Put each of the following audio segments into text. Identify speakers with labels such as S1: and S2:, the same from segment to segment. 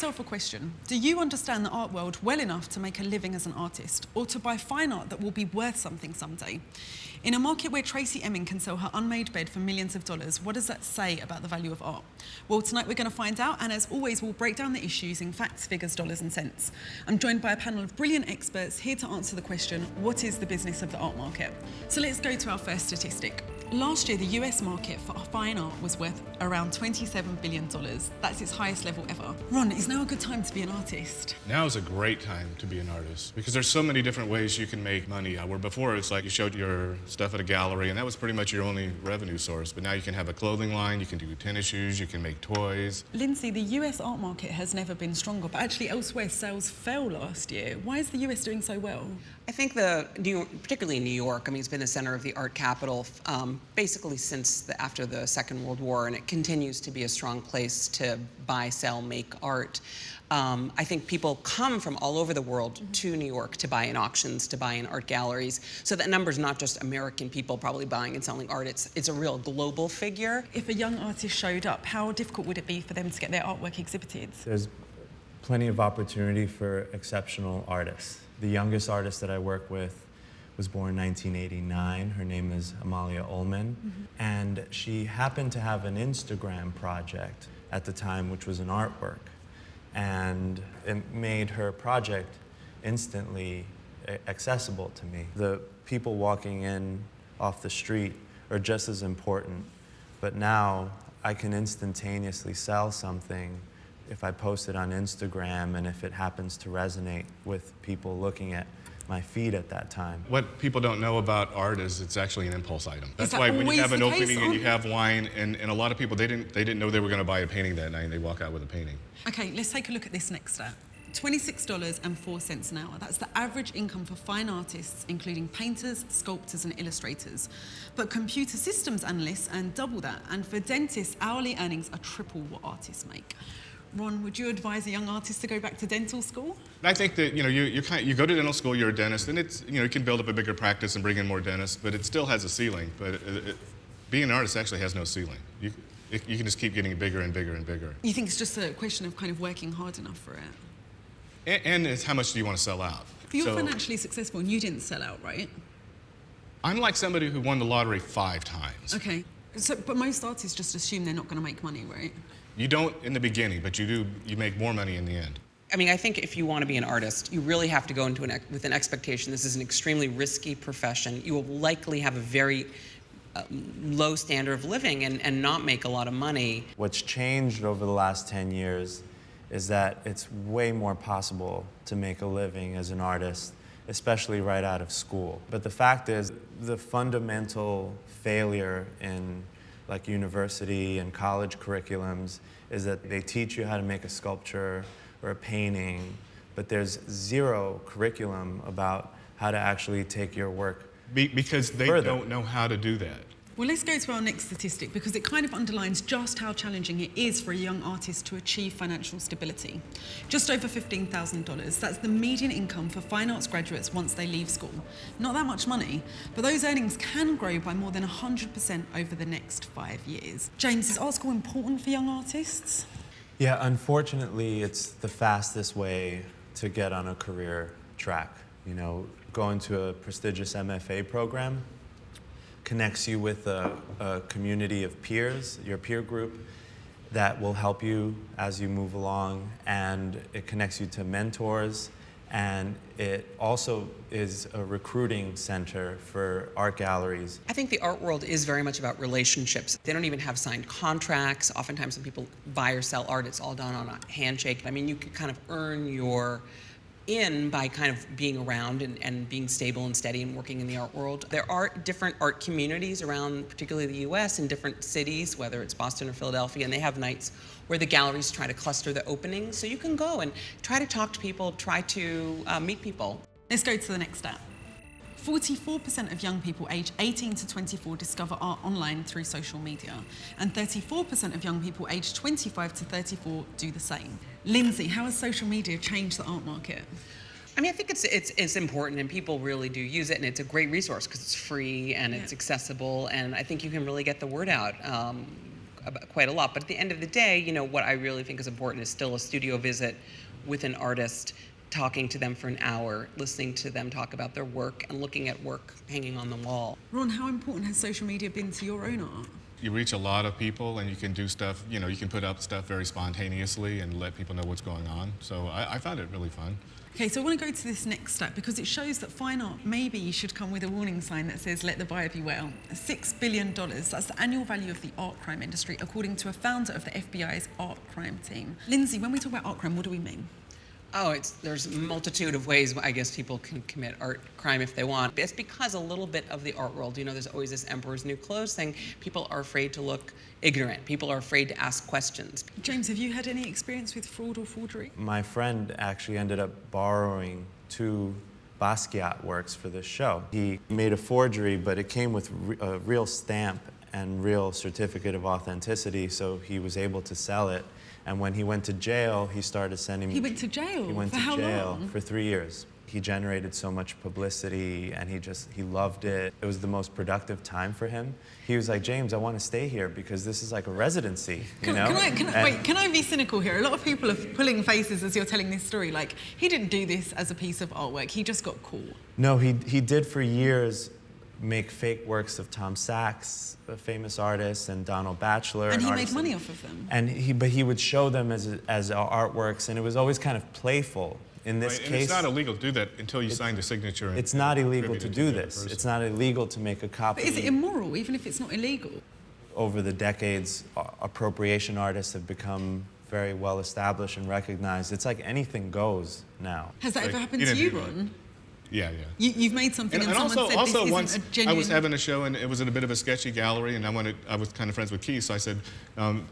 S1: yourself a question. Do you understand the art world well enough to make a living as an artist, or to buy fine art that will be worth something someday? In a market where Tracy Emin can sell her unmade bed for millions of dollars, what does that say about the value of art? Well, tonight we're going to find out, and as always, we'll break down the issues in facts, figures, dollars and cents. I'm joined by a panel of brilliant experts here to answer the question, what is the business of the art market? So let's go to our first statistic. Last year, the US market for fine art was worth around $27 billion. That's its highest level ever. Ron, is now a good time to be an artist?
S2: Now is a great time to be an artist because there's so many different ways you can make money. Where before it's like you showed your stuff at a gallery and that was pretty much your only revenue source. But now you can have a clothing line, you can do tennis shoes, you can make toys.
S1: Lindsay, the US art market has never been stronger, but actually elsewhere sales fell last year. Why is the US doing so well?
S3: I think particularly in New York, it's been the center of the art capital basically since after the Second World War, and it continues to be a strong place to buy, sell, make art. I think people come from all over the world to New York to buy in auctions, to buy in art galleries. So that number's not just American people probably buying and selling art, it's a real global figure.
S1: If a young artist showed up, how difficult would it be for them to get their artwork exhibited?
S4: There's plenty of opportunity for exceptional artists. The youngest artist that I work with was born in 1989. Her name is Amalia Ullman. And she happened to have an Instagram project at the time, which was an artwork. And it made her project instantly accessible to me. The people walking in off the street are just as important, but now I can instantaneously sell something if I post it on Instagram and if it happens to resonate with people looking at my feed at that time.
S2: What people don't know about art is it's actually an impulse item. That's
S1: that
S2: why when you have an opening and
S1: or?
S2: you have wine, and a lot of people, they didn't know they were going to buy a painting that night and they walk out with a painting.
S1: Okay, let's take a look at this next stat. $26.04 an hour. That's the average income for fine artists, including painters, sculptors and illustrators. But computer systems analysts earn double that, and for dentists, hourly earnings are triple what artists make. Ron, would you advise a young artist to go back to dental school?
S2: I think that you go to dental school, you're a dentist, and it's you can build up a bigger practice and bring in more dentists, but it still has a ceiling. But being an artist actually has no ceiling. You can just keep getting bigger and bigger and bigger.
S1: You think it's just a question of kind of working hard enough for it?
S2: And it's how much do you want to sell out?
S1: But you're financially successful and you didn't sell out, right?
S2: I'm like somebody who won the lottery 5 times.
S1: Okay, but most artists just assume they're not going to make money, right?
S2: You don't in the beginning, but you make more money in the end.
S3: I think if you want to be an artist, you really have to go into with an expectation. This is an extremely risky profession. You will likely have a very low standard of living and not make a lot of money.
S4: What's changed over the last 10 years is that it's way more possible to make a living as an artist, especially right out of school. But the fact is, the fundamental failure in university and college curriculums is that they teach you how to make a sculpture or a painting, but there's zero curriculum about how to actually take your work
S2: because they
S4: further.
S2: Don't know how to do that.
S1: Well, let's go to our next statistic because it kind of underlines just how challenging it is for a young artist to achieve financial stability. Just over $15,000, that's the median income for fine arts graduates once they leave school. Not that much money, but those earnings can grow by more than 100% over the next 5 years. James, is art school important for young artists?
S4: Yeah, unfortunately, it's the fastest way to get on a career track. Going to a prestigious MFA program connects you with a community of peers, your peer group, that will help you as you move along, and it connects you to mentors, and it also is a recruiting center for art galleries.
S3: I think the art world is very much about relationships. They don't even have signed contracts. Oftentimes when people buy or sell art, it's all done on a handshake. You could kind of earn your in by kind of being around and being stable and steady and working in the art world. There are different art communities around, particularly the US, in different cities, whether it's Boston or Philadelphia, and they have nights where the galleries try to cluster the openings. So you can go and try to talk to people, try to meet people.
S1: Let's go to the next stat. 44% of young people aged 18 to 24 discover art online through social media, and 34% of young people aged 25 to 34 do the same. Lindsay, how has social media changed the art market?
S3: I think it's important, and people really do use it, and it's a great resource because it's free and it's accessible, and I think you can really get the word out. quite a lot. But at the end of the day, you know, what I really think is important is still a studio visit with an artist, talking to them for an hour, listening to them talk about their work, and looking at work hanging on the wall.
S1: Ron, how important has social media been to your own art?
S2: You reach a lot of people, and you can do stuff, you know, you can put up stuff very spontaneously and let people know what's going on. So I found it really fun.
S1: Okay, so I want to go to this next step because it shows that fine art maybe should come with a warning sign that says, let the buyer beware. $6 billion, that's the annual value of the art crime industry, according to a founder of the FBI's art crime team. Lindsay, when we talk about art crime, what do we mean?
S3: Oh, there's a multitude of ways I guess people can commit art crime if they want. It's because a little bit of the art world, you know, there's always this emperor's new clothes thing. People are afraid to look ignorant. People are afraid to ask questions.
S1: James, have you had any experience with fraud or forgery?
S4: My friend actually ended up borrowing 2 Basquiat works for this show. He made a forgery, but it came with a real stamp and real certificate of authenticity, so he was able to sell it. And when he went to jail, he started sending me...
S1: He went to jail?
S4: He went
S1: for
S4: to
S1: how
S4: jail
S1: long?
S4: for 3 years. He generated so much publicity, and he loved it. It was the most productive time for him. He was like, James, I want to stay here because this is like a residency, you know?
S1: Can I be cynical here? A lot of people are pulling faces as you're telling this story. Like, he didn't do this as a piece of artwork. He just got caught.
S4: No, he did for years make fake works of Tom Sachs, a famous artist, and Donald Batchelor.
S1: And he made money off of them.
S4: But he would show them as artworks, and it was always kind of playful. In this
S2: Right,
S4: case,
S2: and it's not illegal to do that until you sign the signature. And
S4: it's not illegal to
S2: attribute it
S4: do
S2: the other
S4: this.
S2: person.
S4: It's not illegal to make a copy.
S1: But is it immoral, even if it's not illegal?
S4: Over the decades, appropriation artists have become very well established and recognized. It's like anything goes now.
S1: Has that
S2: Like,
S1: ever happened
S2: you
S1: to
S2: didn't
S1: you,
S2: do that.
S1: Ron?
S2: Yeah.
S1: You've made something and someone said
S2: also
S1: this
S2: once
S1: isn't a genuine...
S2: I was having a show and it was in a bit of a sketchy gallery, and I was kind of friends with Keith, so I said,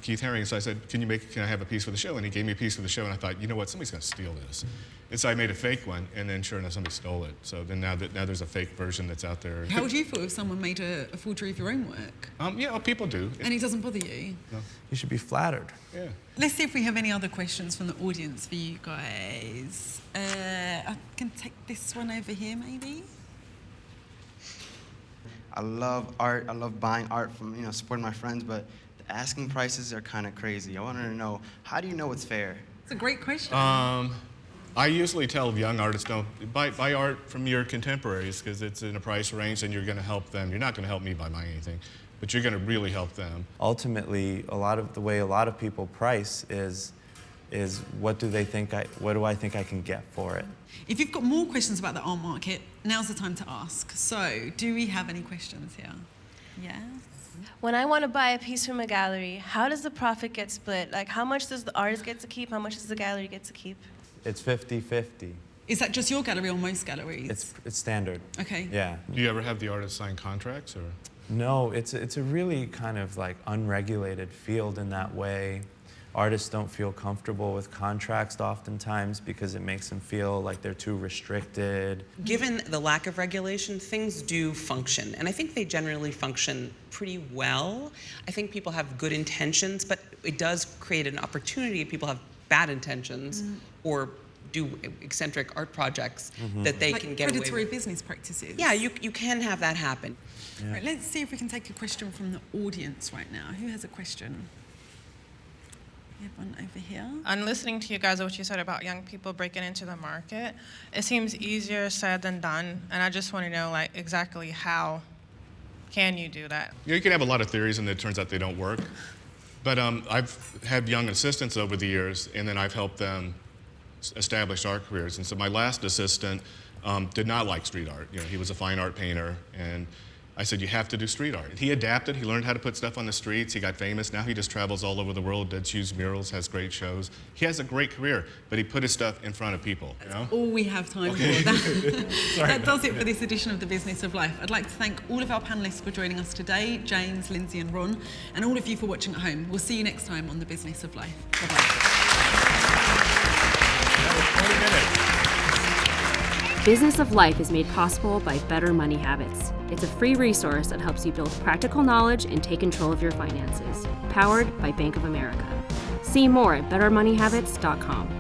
S2: Keith Haring, so I said, can I have a piece for the show? And he gave me a piece for the show, and I thought, you know what, somebody's gonna steal this. And so I made a fake one, and then sure enough, somebody stole it. So then now there's a fake version that's out there.
S1: How would you feel if someone made a forgery of your own work?
S2: Yeah, people do.
S1: And it doesn't bother you?
S2: No.
S4: You should be flattered.
S2: Yeah.
S1: Let's see if we have any other questions from the audience for you guys. I can take this one over here, maybe.
S5: I love art. I love buying art from, supporting my friends, but the asking prices are kind of crazy. I wanted to know, how do you know it's fair?
S1: It's a great question.
S2: I usually tell young artists, don't buy art from your contemporaries because it's in a price range and you're going to help them. You're not going to help me by buying anything, but you're going to really help them.
S4: Ultimately, the way a lot of people price is what do I think I can get for it?
S1: If you've got more questions about the art market, now's the time to ask. So, do we have any questions here? Yeah?
S6: When I want to buy a piece from a gallery, how does the profit get split? Like, how much does the artist get to keep? How much does the gallery get to keep?
S4: It's 50-50.
S1: Is that just your gallery or most galleries?
S4: It's standard.
S1: Okay.
S4: Yeah.
S2: Do you ever have the artist sign contracts, or?
S4: No, it's a really kind of like unregulated field in that way. Artists don't feel comfortable with contracts oftentimes because it makes them feel like they're too restricted.
S3: Given the lack of regulation, things do function, and I think they generally function pretty well. I think people have good intentions, but it does create an opportunity if people have bad intentions or do eccentric art projects that they can get away
S1: predatory
S3: with.
S1: business practices.
S3: Yeah, you can have that happen.
S4: Yeah.
S1: Right, let's see if we can take a question from the audience right now. Who has a question? We have one over here.
S7: On listening to you guys, what you said about young people breaking into the market, it seems easier said than done, and I just want to know, like, exactly how can you do that?
S2: You can have a lot of theories, and it turns out they don't work. But I've had young assistants over the years, and then I've helped them establish art careers. And so my last assistant did not like street art. He was a fine art painter, and I said, you have to do street art. He adapted. He learned how to put stuff on the streets. He got famous. Now he just travels all over the world, does huge murals, has great shows. He has a great career, but he put his stuff in front of people.
S1: All we have time for. That does it for this edition of The Business of Life. I'd like to thank all of our panellists for joining us today, James, Lindsay and Ron, and all of you for watching at home. We'll see you next time on The Business of Life. Bye-bye.
S2: That was 20 minutes.
S8: Business of Life is made possible by Better Money Habits. It's a free resource that helps you build practical knowledge and take control of your finances. Powered by Bank of America. See more at bettermoneyhabits.com.